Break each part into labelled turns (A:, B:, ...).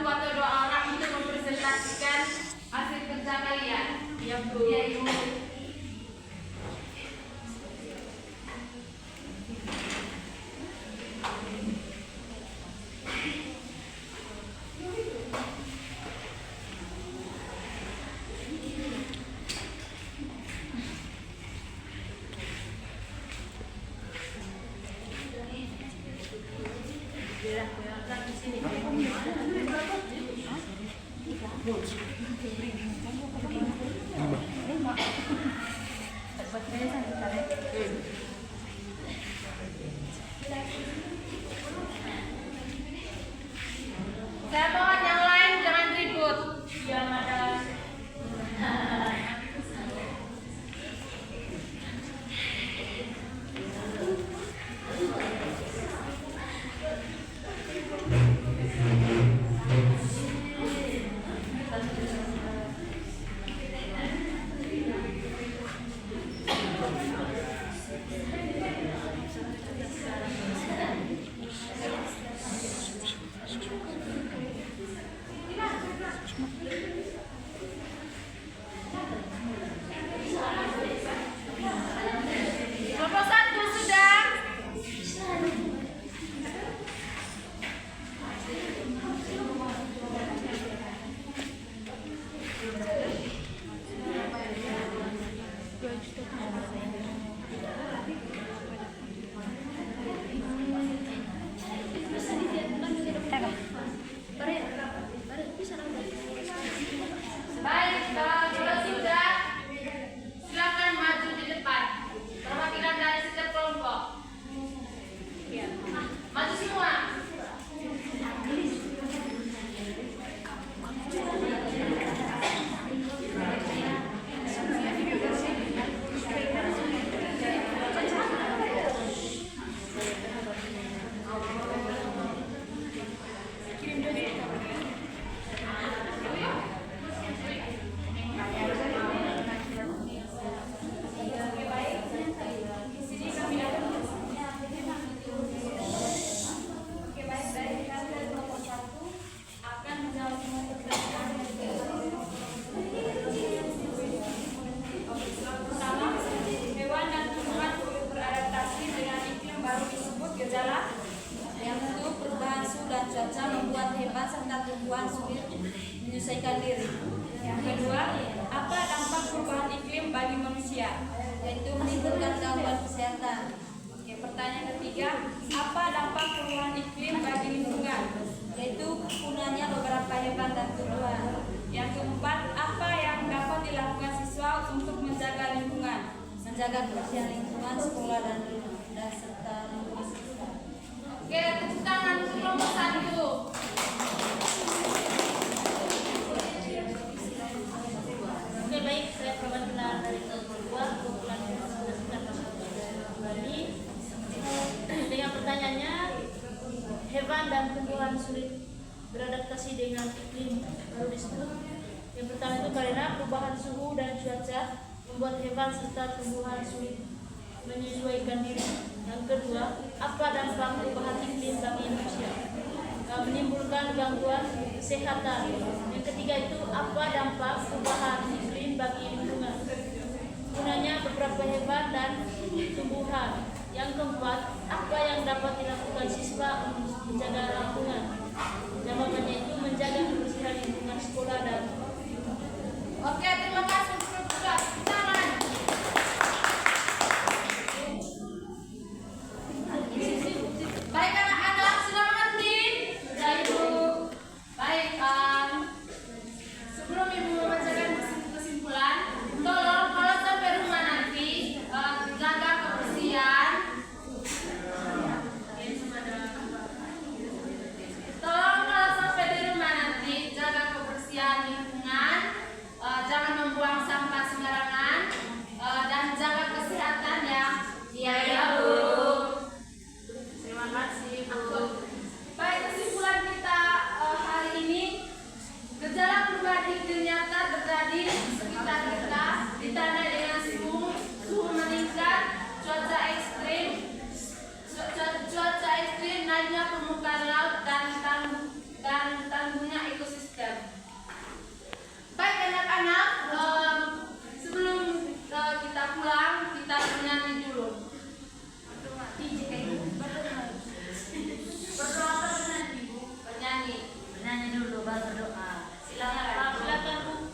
A: satu atau dua orang untuk mempresentasikan hasil kerja kalian.
B: Iya, Bu.
A: Iya, Ibu. Saya mohon yang lain jangan ribut.
B: Iya, Madam.
A: Kelompok satu sudah. Baik, kalau sudah, silakan maju di depan. Perwakilan dari setiap kelompok. Maju semua.
C: Pertama, hewan dan tumbuhan beradaptasi dengan iklim baru disebut gejala. Yang kedua, perubahan suhu dan cuaca membuat hewan serta tumbuhan sulit menyesuaikan diri. Yang kedua, apa dampak perubahan iklim bagi manusia? Yaitu menimbulkan gangguan kesehatan. Oke, pertanyaan ketiga, apa dampak perubahan iklim bagi lingkungan? Yaitu punahnya beberapa hewan dan tumbuhan. Yang keempat, apa yang dapat dilakukan siswa untuk menjaga lingkungan? Menjaga kebersihan lingkungan, sekolah dan rumah serta lingkungan sekitar.
A: Oke, tepuk tangan untuk kelompok satu.
B: Oke, baik, saya perwakilan dari kelompok 2, kumpulan kembali dengan pertanyaannya, hewan dan tumbuhan sulit beradaptasi dengan iklim baru disebut. Yang pertama itu karena perubahan suhu dan cuaca membuat hewan serta tumbuhan sulit menyesuaikan diri. Yang kedua, apa dampak perubahan iklim bagi manusia? Menimbulkan gangguan kesehatan. Yang ketiga itu apa dampak perubahan iklim bagi lingkungan? Gunanya beberapa hewan dan tumbuhan. Yang keempat, apa yang dapat dilakukan siswa untuk menjaga lingkungan? Jawabannya itu menjaga kebersihan lingkungan sekolah dan
A: Oke, terima kasih untuk kelompok tangan. Baik anak-anak, sudah mengerti? Sudah, Ibu. Baik, sebelum Ibu membacakan kesimpulan, tolong kalau sampai rumah nanti jaga kebersihan. Tolong kalau sampai di rumah
B: berdoa.
C: Silakan.
B: Silakan Bu.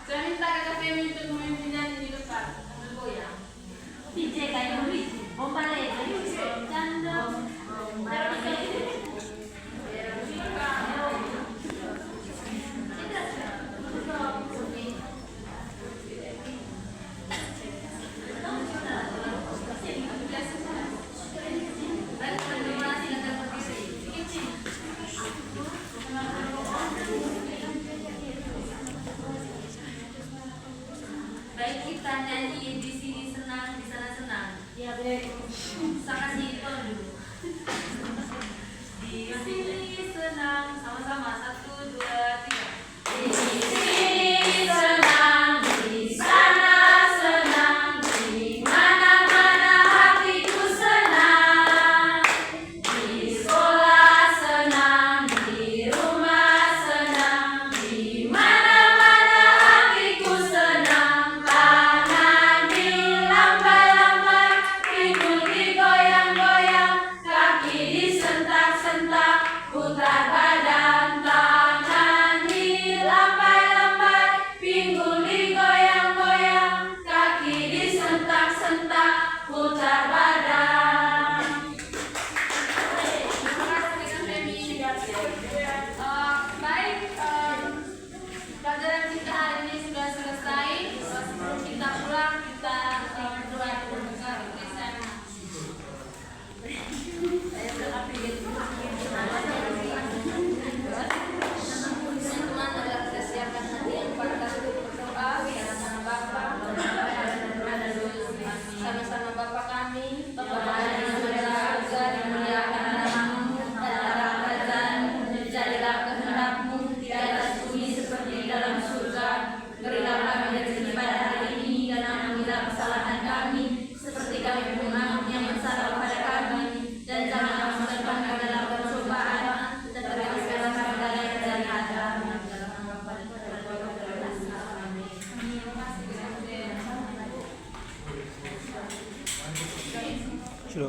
A: Saya minta kakak Femi untuk memimpinnya di depan sambil goyang.
D: DJ kayak Luis, bomba lele, canda.
A: Dan bagaimana silakan berdiri. Baik kita nyanyi di sini senang, di sana senang.
B: Ya, baik.
A: Saya kasih ton dulu. Di sini senang, sama-sama 1, 2, 3. Di sini senang, di sana senang, di mana-mana hatiku senang. Di sekolah senang, di rumah senang, di mana-mana hatiku senang. Tangan dilambai-lambai, pinggul digoyang-goyang, kaki disentak-sentak, putar badan. Tangan dilambai-lambai, pinggul digoyang-goyang, kaki disentak-sentak, putar badan. Terima kasih dengan Femi. Baik, pelajaran kita hari ini sudah selesai. Sebelum kita pulang, kita berdoa dulu. Teman-teman adalah kita siapkan hati yang pada berdoa bersama Bapa sama-sama Bapa kami, Bapa yang ada di surga, dimuliakan namamu, datanglah kerajaanmu, jadilah kehendakmu di atas bumi seperti di dalam surga. Berilah kami rezeki pada hari ini dan ampunilah kesalahan kami, seperti kami pun mengampuni yang bersalah kepada kami, dan janganlah masukkan kami dalam pencobaan, tetapi bebaskanlah kami dari yang jahat.
E: Sure.